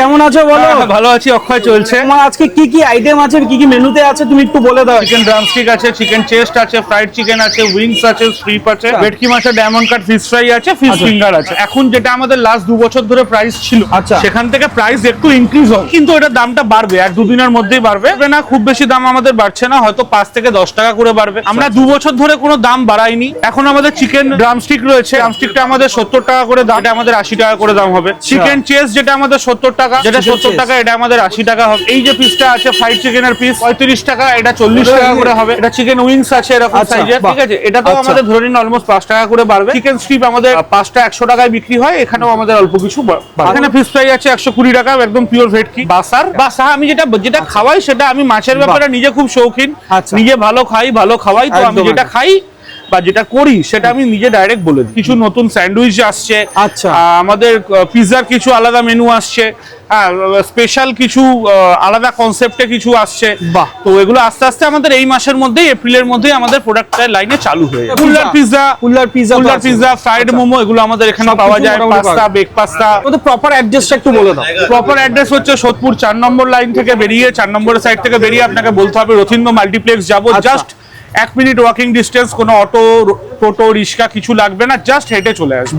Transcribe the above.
কেমন আছো বলো? ভালো আছি, অক্ষয় চলছে। তোমার আজকে কি কি আইটেম আছে, কি কি মেনুতে আছে তুমি একটু বলে দাও। চিকেন ড্রামস্টিক আছে, চিকেন চেস্ট আছে, ফ্রাইড চিকেন আছে, উইংস আছে, স্ট্রিপ আছে, ভেটকি মাছ, ডায়মন্ড কাট ফিশ ফ্রাই আছে, ফিশ ফিঙ্গার আছে। এখন যেটা আমাদের লাস্ট 2 বছর ধরে প্রাইস ছিল, আচ্ছা। সেখান থেকে প্রাইস একটু ইনক্রিজ হবে, কিন্তু এটার দামটা বাড়বে, 1-2 দিনের মধ্যেই বাড়বে না। খুব বেশি দাম আমাদের বাড়ছে না, হয়তো 5 থেকে 10 টাকা করে বাড়বে। আমরা 2 বছর ধরে কোনো দাম বাড়াইনি। এখন আমাদের চিকেন ড্রামস্টিক রয়েছে, ড্রামস্টিকটা আমাদের 70 টাকা করে দাম, এটা আমাদের 80 টাকা করে দাম হবে। চিকেন চেস্ট যেটা আমাদের 70 টাকা, যেটা 70 টাকা, এটা আমাদের 80 টাকা হবে। এই যে পিসটা আছে ফ্রাইড চিকেনের পিস, 35 টাকা, এটা 40 টাকা করে হবে। এটা চিকেন উইংস আছে এরকম সাইজের, ঠিক আছে? এটা তো আমাদের ধরে নিন অলমোস্ট 5 টাকা করে বাড়বে। চিকেন স্ট্রিপ আমাদের 5টা 100 টাকায় বিক্রি হয়, এখানেও আমাদের অল্প কিছু বাড়বে। এখানে ফিশ ফ্রাই আছে 120 টাকা, একদম পিওর ভেটকি। বাসার আমি যেটা খাওয়াই, সেটা আমি মাছের ব্যাপারে নিজে খুব শৌখিন, নিজে ভালো খাই, ভালো খাওয়াই, তো আমি যেটা খাই বা যেটা করি সেটা আমি নিজে ডাইরেক্ট বলে দিই। কিছু নতুন স্যান্ডউইচ আসছে, আচ্ছা, আমাদের পিৎজার কিছু আলাদা মেনু আসছে, স্পেশাল কিছু আলাদা কনসেপ্টে কিছু আসছে। বাহ, তো এগুলো আস্তে আস্তে আমাদের এই মাসের মধ্যেই, এপ্রিলের মধ্যেই আমাদের প্রোডাক্টের লাইনে চালু হয়ে যাবে। কুল্লার পিৎজা, ফ্রাইড মোমো, এগুলো আমাদের এখানে পাওয়া যায়। Pasta, bake pasta. ওদের প্রপার অ্যাড্রেসটা একটু বলে দাও। প্রপার অ্যাড্রেস হচ্ছে সোদপুর 4 নম্বর লাইন থেকে বেরিয়ে, 4 নম্বরের সাইড থেকে বেরিয়ে আপনাকে বলতে হবে রথীন্দ্র মাল্টিপ্লেক্স যাবো। জাস্ট 1 মিনিট ওয়াকিং ডিস্টেন্স, কোনো অটো, টোটো, রিক্সা কিছু লাগবে না, জাস্ট হেঁটে চলে আসবে।